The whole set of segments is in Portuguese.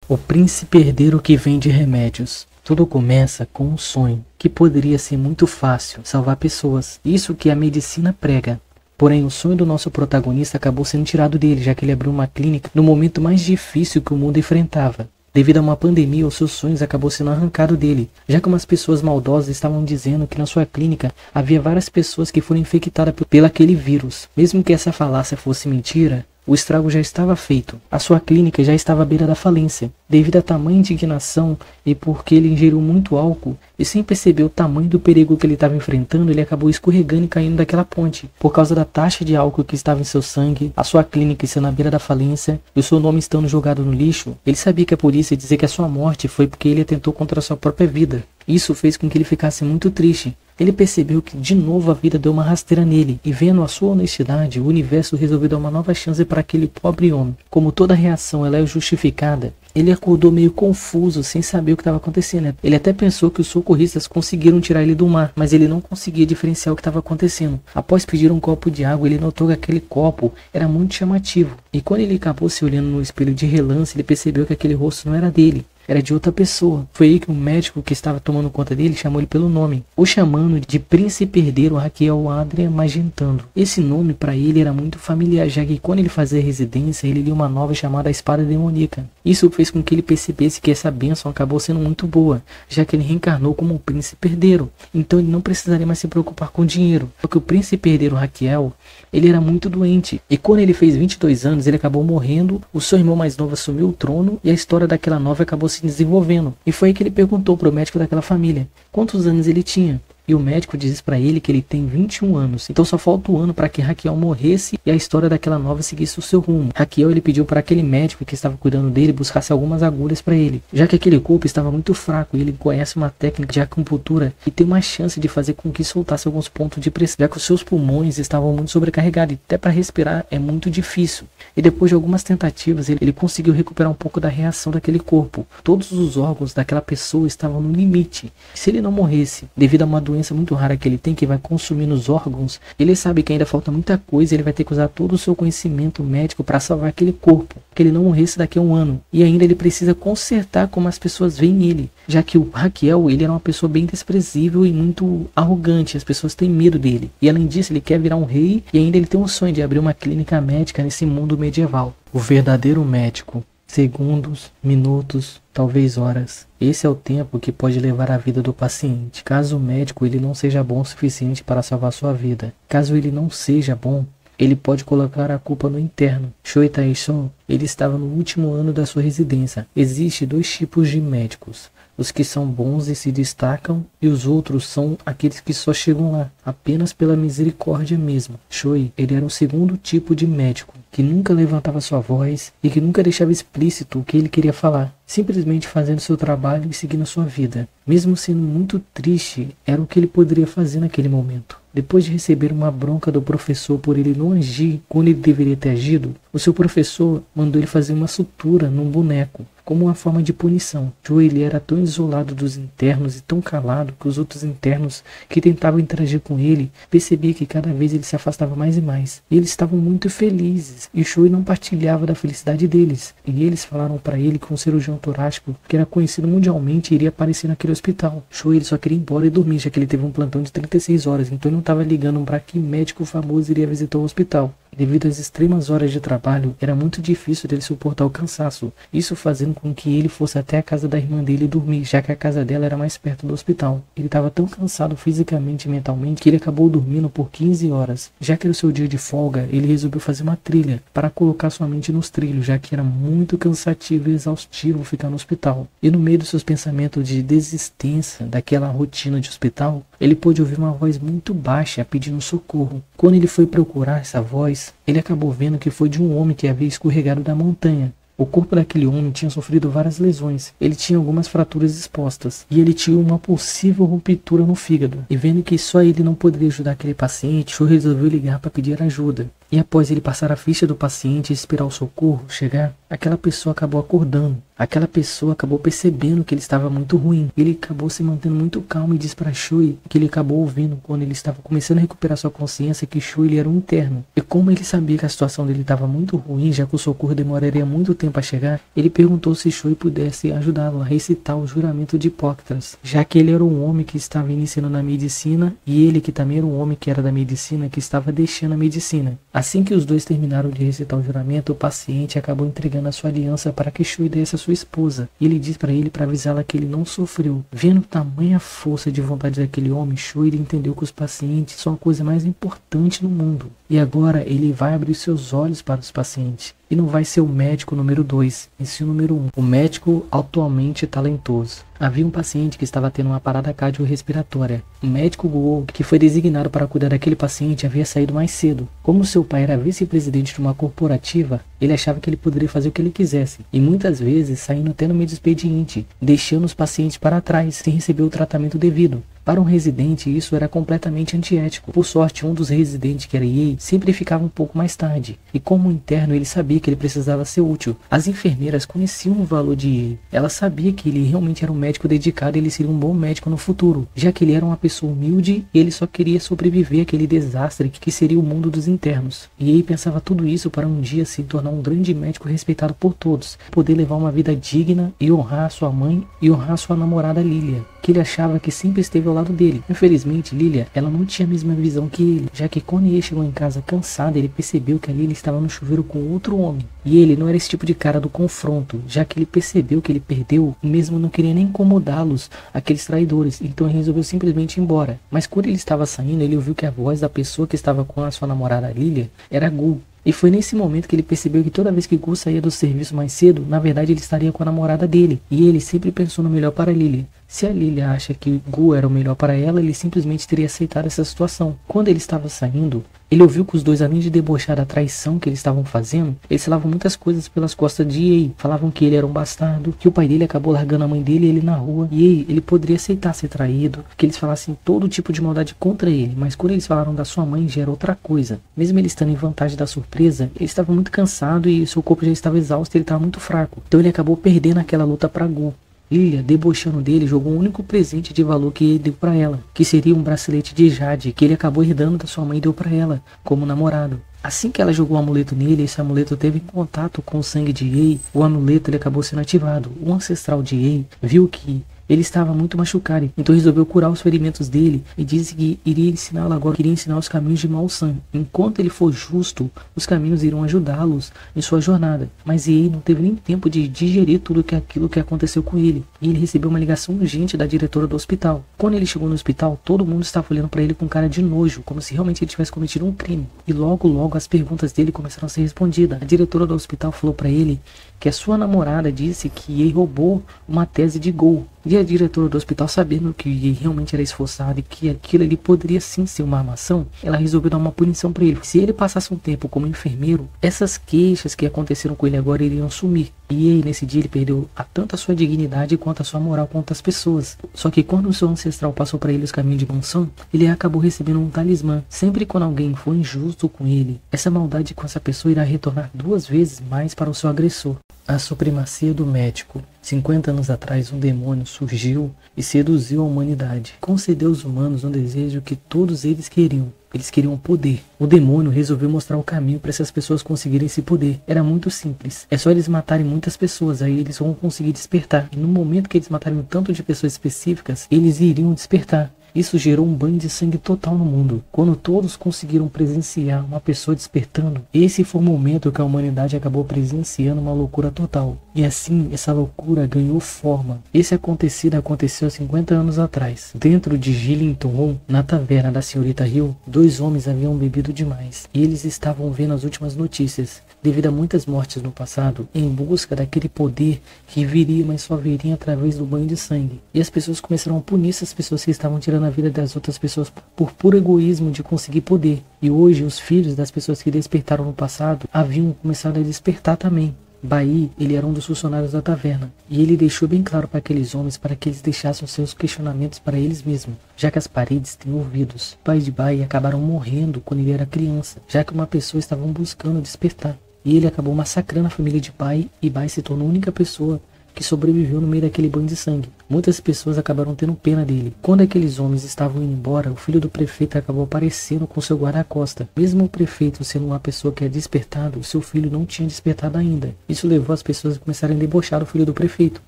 O príncipe herdeiro que vende remédios. Tudo começa com um sonho, que poderia ser muito fácil, salvar pessoas. Isso que a medicina prega. Porém, o sonho do nosso protagonista acabou sendo tirado dele, já que ele abriu uma clínica no momento mais difícil que o mundo enfrentava. Devido a uma pandemia, os seus sonhos acabou sendo arrancado dele, já que umas pessoas maldosas estavam dizendo que na sua clínica havia várias pessoas que foram infectadas pelo aquele vírus. Mesmo que essa falácia fosse mentira, o estrago já estava feito. A sua clínica já estava à beira da falência. Devido à tamanha indignação e porque ele ingeriu muito álcool e sem perceber o tamanho do perigo que ele estava enfrentando, ele acabou escorregando e caindo daquela ponte. Por causa da taxa de álcool que estava em seu sangue, a sua clínica estando à beira da falência e o seu nome estando jogado no lixo, ele sabia que a polícia ia dizer que a sua morte foi porque ele atentou contra a sua própria vida. Isso fez com que ele ficasse muito triste. Ele percebeu que de novo a vida deu uma rasteira nele, e vendo a sua honestidade, o universo resolveu dar uma nova chance para aquele pobre homem. Como toda reação ela é justificada, ele acordou meio confuso, sem saber o que estava acontecendo. Ele até pensou que os socorristas conseguiram tirar ele do mar, mas ele não conseguia diferenciar o que estava acontecendo. Após pedir um copo de água, ele notou que aquele copo era muito chamativo. E quando ele acabou se olhando no espelho de relance, ele percebeu que aquele rosto não era dele. Era de outra pessoa. Foi aí que o médico que estava tomando conta dele chamou ele pelo nome, o chamando de príncipe herdeiro Raquel Adria Magentano. Esse nome para ele era muito familiar, já que quando ele fazia residência, ele lia uma novela chamada A Espada Demoníaca. Isso fez com que ele percebesse que essa bênção acabou sendo muito boa, já que ele reencarnou como um príncipe herdeiro. Então ele não precisaria mais se preocupar com dinheiro. Só que o príncipe herdeiro Raquel, ele era muito doente. E quando ele fez 22 anos, ele acabou morrendo, o seu irmão mais novo assumiu o trono e a história daquela nova acabou se desenvolvendo. E foi aí que ele perguntou para o médico daquela família quantos anos ele tinha. E o médico diz para ele que ele tem 21 anos. Então só falta um ano para que Raquel morresse e a história daquela nova seguisse o seu rumo. Raquel, ele pediu para aquele médico que estava cuidando dele buscasse algumas agulhas para ele, já que aquele corpo estava muito fraco e ele conhece uma técnica de acupuntura e tem uma chance de fazer com que soltasse alguns pontos de pressão, já que os seus pulmões estavam muito sobrecarregados e até para respirar é muito difícil. E depois de algumas tentativas, ele conseguiu recuperar um pouco da reação daquele corpo. Todos os órgãos daquela pessoa estavam no limite. Se ele não morresse, devido a uma doença muito rara que ele tem, que vai consumir nos órgãos, ele sabe que ainda falta muita coisa e ele vai ter que usar todo o seu conhecimento médico para salvar aquele corpo, que ele não morresse daqui a um ano. E ainda ele precisa consertar como as pessoas veem ele, já que o Raquel, ele era uma pessoa bem desprezível e muito arrogante, as pessoas têm medo dele. E além disso, ele quer virar um rei e ainda ele tem um sonho de abrir uma clínica médica nesse mundo medieval. O verdadeiro médico. Segundos, minutos, talvez horas. Esse é o tempo que pode levar a vida do paciente. Caso o médico ele não seja bom o suficiente para salvar sua vida. Caso ele não seja bom, ele pode colocar a culpa no interno. Shoi Taisho, ele estava no último ano da sua residência. Existem dois tipos de médicos. Os que são bons e se destacam, e os outros são aqueles que só chegam lá, apenas pela misericórdia mesmo. Shoi, ele era o segundo tipo de médico, que nunca levantava sua voz e que nunca deixava explícito o que ele queria falar, simplesmente fazendo seu trabalho e seguindo sua vida. Mesmo sendo muito triste, era o que ele poderia fazer naquele momento. Depois de receber uma bronca do professor por ele não agir quando ele deveria ter agido, o seu professor mandou ele fazer uma sutura num boneco, como uma forma de punição. Joe, ele era tão isolado dos internos e tão calado que os outros internos que tentavam interagir com ele percebiam que cada vez ele se afastava mais e mais. E eles estavam muito felizes e Joe não partilhava da felicidade deles. E eles falaram para ele que um cirurgião torácico que era conhecido mundialmente iria aparecer naquele hospital. Joe, ele só queria ir embora e dormir, já que ele teve um plantão de 36 horas, então ele não estava ligando para que médico famoso iria visitar o hospital. Devido às extremas horas de trabalho, era muito difícil dele suportar o cansaço, isso fazendo com que ele fosse até a casa da irmã dele dormir, já que a casa dela era mais perto do hospital. Ele estava tão cansado fisicamente e mentalmente que ele acabou dormindo por 15 horas. Já que era o seu dia de folga, ele resolveu fazer uma trilha para colocar sua mente nos trilhos, já que era muito cansativo e exaustivo ficar no hospital. E no meio dos seus pensamentos de desistência daquela rotina de hospital, ele pôde ouvir uma voz muito baixa pedindo socorro. Quando ele foi procurar essa voz, ele acabou vendo que foi de um homem que havia escorregado da montanha. O corpo daquele homem tinha sofrido várias lesões, ele tinha algumas fraturas expostas e ele tinha uma possível ruptura no fígado. E vendo que só ele não poderia ajudar aquele paciente, Joe resolveu ligar para pedir ajuda. E após ele passar a ficha do paciente e esperar o socorro chegar, aquela pessoa acabou acordando. Aquela pessoa acabou percebendo que ele estava muito ruim. Ele acabou se mantendo muito calmo e disse para Shui que ele acabou ouvindo quando ele estava começando a recuperar sua consciência que Shui ele era um interno. E como ele sabia que a situação dele estava muito ruim, já que o socorro demoraria muito tempo a chegar, ele perguntou se Shui pudesse ajudá-lo a recitar o juramento de Hipócrates, já que ele era um homem que estava iniciando na medicina e ele que também era um homem que era da medicina que estava deixando a medicina. Assim que os dois terminaram de recitar o juramento, o paciente acabou entregando a sua aliança para que Shui desse a sua esposa. E ele disse para ele para avisá-la que ele não sofreu. Vendo tamanha força de vontade daquele homem, Shui entendeu que os pacientes são a coisa mais importante no mundo. E agora ele vai abrir seus olhos para os pacientes. E não vai ser o médico número 2, e sim o número 1. O médico atualmente talentoso. Havia um paciente que estava tendo uma parada cardiorrespiratória. O médico Guo, que foi designado para cuidar daquele paciente, havia saído mais cedo. Como seu pai era vice-presidente de uma corporativa, ele achava que ele poderia fazer o que ele quisesse. E muitas vezes saindo até no meio do expediente, deixando os pacientes para trás, sem receber o tratamento devido. Para um residente, isso era completamente antiético. Por sorte, um dos residentes, que era Ye, sempre ficava um pouco mais tarde. E como interno, ele sabia que ele precisava ser útil. As enfermeiras conheciam o valor de Ye. Ela sabia que ele realmente era um médico dedicado e ele seria um bom médico no futuro, já que ele era uma pessoa humilde e ele só queria sobreviver àquele desastre que seria o mundo dos internos. E Ye pensava tudo isso para um dia se tornar um grande médico respeitado por todos, poder levar uma vida digna e honrar a sua mãe e honrar a sua namorada Lilia, que ele achava que sempre esteve ao lado dele. Infelizmente, Lilia, ela não tinha a mesma visão que ele, já que quando ele chegou em casa cansado, ele percebeu que a Lilia estava no chuveiro com outro homem. E ele não era esse tipo de cara do confronto, já que ele percebeu que ele perdeu, e mesmo não queria nem incomodá-los, aqueles traidores, então ele resolveu simplesmente ir embora. Mas quando ele estava saindo, ele ouviu que a voz da pessoa que estava com a sua namorada Lilia era Gu. E foi nesse momento que ele percebeu que toda vez que Gu saía do serviço mais cedo, na verdade ele estaria com a namorada dele. E ele sempre pensou no melhor para Lilia. Se a Lilia acha que Gu era o melhor para ela, ele simplesmente teria aceitado essa situação. Quando ele estava saindo, ele ouviu que os dois, além de debochar da traição que eles estavam fazendo, eles falavam muitas coisas pelas costas de Ye. Falavam que ele era um bastardo, que o pai dele acabou largando a mãe dele e ele na rua. E ele poderia aceitar ser traído, que eles falassem todo tipo de maldade contra ele. Mas quando eles falaram da sua mãe, já era outra coisa. Mesmo ele estando em vantagem da surpresa, ele estava muito cansado e seu corpo já estava exausto e ele estava muito fraco. Então ele acabou perdendo aquela luta para Gu. Lilia, debochando dele, jogou o único presente de valor que ele deu para ela, que seria um bracelete de jade, que ele acabou herdando da sua mãe e deu para ela, como namorado. Assim que ela jogou o amuleto nele, esse amuleto teve contato com o sangue de Ye, o amuleto ele acabou sendo ativado. O ancestral de Ye viu que ele estava muito machucado, então resolveu curar os ferimentos dele e disse que iria ensiná-lo agora, queria ensinar os caminhos de Mao San. Enquanto ele for justo, os caminhos irão ajudá-los em sua jornada. Mas Ye não teve nem tempo de digerir tudo aquilo que aconteceu com ele. E ele recebeu uma ligação urgente da diretora do hospital. Quando ele chegou no hospital, todo mundo estava olhando para ele com cara de nojo, como se realmente ele tivesse cometido um crime. E logo as perguntas dele começaram a ser respondidas. A diretora do hospital falou para ele que a sua namorada disse que Ye roubou uma tese de Gol. E a diretora do hospital, sabendo que Ye realmente era esforçado e que aquilo ali poderia sim ser uma armação, ela resolveu dar uma punição para ele. Se ele passasse um tempo como enfermeiro, essas queixas que aconteceram com ele agora iriam sumir. E aí, nesse dia, ele perdeu tanto a sua dignidade quanto a sua moral com outras pessoas. Só que quando o seu ancestral passou para ele os caminhos de mansão, ele acabou recebendo um talismã. Sempre quando alguém for injusto com ele, essa maldade com essa pessoa irá retornar 2 vezes mais para o seu agressor. A supremacia do médico. 50 anos atrás, um demônio surgiu e seduziu a humanidade. Concedeu aos humanos um desejo que todos eles queriam. Eles queriam poder. O demônio resolveu mostrar o caminho para essas pessoas conseguirem esse poder. Era muito simples. É só eles matarem muitas pessoas, aí eles vão conseguir despertar. E no momento que eles matarem um tanto de pessoas específicas, eles iriam despertar. Isso gerou um banho de sangue total no mundo. Quando todos conseguiram presenciar uma pessoa despertando, esse foi o momento que a humanidade acabou presenciando uma loucura total. E assim, essa loucura ganhou forma. Esse acontecido aconteceu há 50 anos atrás. Dentro de Jilinton, na taverna da senhorita Hill, 2 homens haviam bebido demais. E eles estavam vendo as últimas notícias, devido a muitas mortes no passado, em busca daquele poder que viria, mas só viria através do banho de sangue. E as pessoas começaram a punir essas pessoas que estavam tirando a vida das outras pessoas por puro egoísmo de conseguir poder. E hoje os filhos das pessoas que despertaram no passado haviam começado a despertar também. Bai, ele era um dos funcionários da taverna, e ele deixou bem claro para aqueles homens para que eles deixassem os seus questionamentos para eles mesmos, já que as paredes têm ouvidos. Os pais de Bai acabaram morrendo quando ele era criança, já que uma pessoa estava buscando despertar, e ele acabou massacrando a família de Bai, e Bai se tornou a única pessoa que sobreviveu no meio daquele banho de sangue. Muitas pessoas acabaram tendo pena dele. Quando aqueles homens estavam indo embora, o filho do prefeito acabou aparecendo com seu guarda-costas. Mesmo o prefeito sendo uma pessoa que é despertado, seu filho não tinha despertado ainda. Isso levou as pessoas a começarem a debochar do filho do prefeito.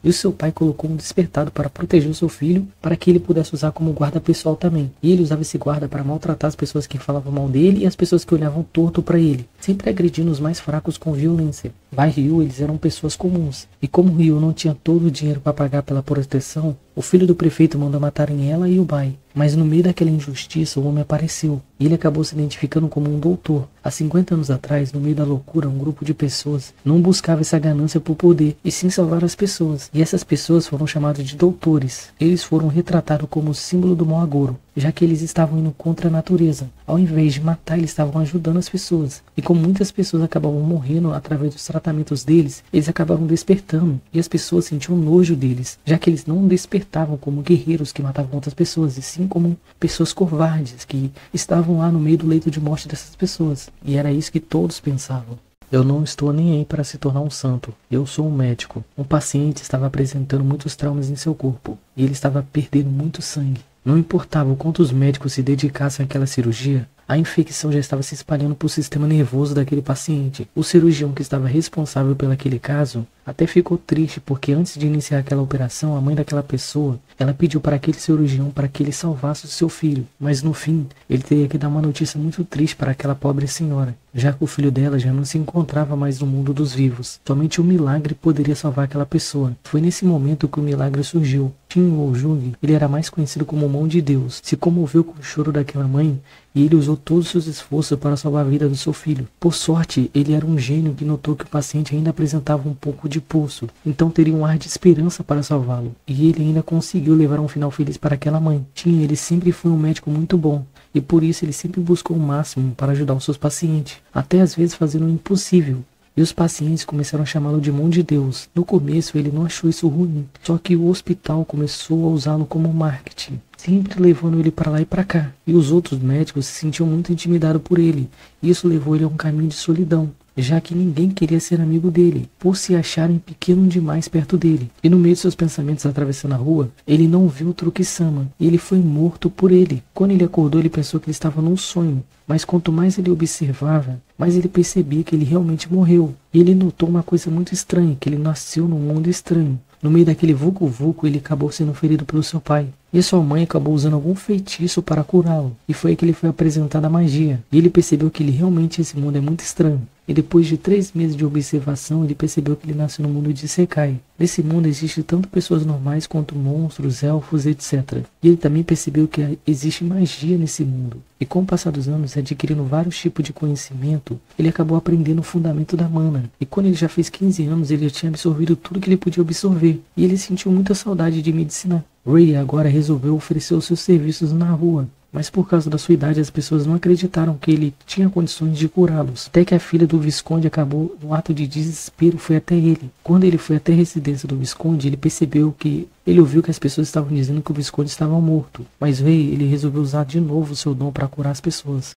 E o seu pai colocou um despertado para proteger o seu filho, para que ele pudesse usar como guarda pessoal também. E ele usava esse guarda para maltratar as pessoas que falavam mal dele e as pessoas que olhavam torto para ele, sempre agredindo os mais fracos com violência. Bai e Ryu, eles eram pessoas comuns. E como Ryu não tinha todo o dinheiro para pagar pela proteção, o filho do prefeito mandou matarem ela e o Bai. Mas no meio daquela injustiça, o homem apareceu, e ele acabou se identificando como um doutor. Há 50 anos atrás, no meio da loucura, um grupo de pessoas não buscava essa ganância por poder, e sim salvar as pessoas. E essas pessoas foram chamadas de doutores. Eles foram retratados como símbolo do mau agouro, já que eles estavam indo contra a natureza. Ao invés de matar, eles estavam ajudando as pessoas. E como muitas pessoas acabavam morrendo através dos tratamentos deles, eles acabaram despertando, e as pessoas sentiam nojo deles, já que eles não despertavam como guerreiros que matavam outras pessoas, e sim como pessoas covardes que estavam lá no meio do leito de morte dessas pessoas. E era isso que todos pensavam. Eu não estou nem aí para se tornar um santo. Eu sou um médico. Um paciente estava apresentando muitos traumas em seu corpo, e ele estava perdendo muito sangue. Não importava o quanto os médicos se dedicassem àquela cirurgia, a infecção já estava se espalhando para o sistema nervoso daquele paciente. O cirurgião que estava responsável pelo aquele caso até ficou triste, porque antes de iniciar aquela operação, a mãe daquela pessoa, ela pediu para aquele cirurgião para que ele salvasse o seu filho. Mas no fim, ele teria que dar uma notícia muito triste para aquela pobre senhora, já que o filho dela já não se encontrava mais no mundo dos vivos. Somente um milagre poderia salvar aquela pessoa. Foi nesse momento que o milagre surgiu. Shin Woo-jung, ele era mais conhecido como Mão de Deus, se comoveu com o choro daquela mãe, e ele usou todos os seus esforços para salvar a vida do seu filho. Por sorte, ele era um gênio que notou que o paciente ainda apresentava um pouco de pulso, então teria um ar de esperança para salvá-lo, e ele ainda conseguiu levar um final feliz para aquela mãe. Shin, ele sempre foi um médico muito bom, e por isso ele sempre buscou o máximo para ajudar os seus pacientes, até às vezes fazendo o impossível. E os pacientes começaram a chamá-lo de Mão de Deus. No começo ele não achou isso ruim, só que o hospital começou a usá-lo como marketing, sempre levando ele para lá e para cá. E os outros médicos se sentiam muito intimidados por ele. Isso levou ele a um caminho de solidão, já que ninguém queria ser amigo dele, por se acharem pequeno demais perto dele. E no meio de seus pensamentos atravessando a rua, ele não viu o Truque-sama, e ele foi morto por ele. Quando ele acordou, ele pensou que ele estava num sonho, mas quanto mais ele observava, mais ele percebia que ele realmente morreu. E ele notou uma coisa muito estranha, que ele nasceu num mundo estranho. No meio daquele vucu-vucu, ele acabou sendo ferido pelo seu pai. E a sua mãe acabou usando algum feitiço para curá-lo. E foi aí que ele foi apresentado a magia. E ele percebeu que esse mundo é muito estranho. E depois de 3 meses de observação, ele percebeu que ele nasceu no mundo de Isekai. Nesse mundo existe tanto pessoas normais quanto monstros, elfos, etc. E ele também percebeu que existe magia nesse mundo. E com o passar dos anos, adquirindo vários tipos de conhecimento, ele acabou aprendendo o fundamento da mana. E quando ele já fez 15 anos, ele já tinha absorvido tudo que ele podia absorver. E ele sentiu muita saudade de medicina. Ray agora resolveu oferecer os seus serviços na rua. Mas por causa da sua idade, as pessoas não acreditaram que ele tinha condições de curá-los. Até que a filha do Visconde acabou, no ato de desespero, foi até ele. Quando ele foi até a residência do Visconde, ele ouviu que as pessoas estavam dizendo que o Visconde estava morto. Mas Ray, ele resolveu usar de novo o seu dom para curar as pessoas.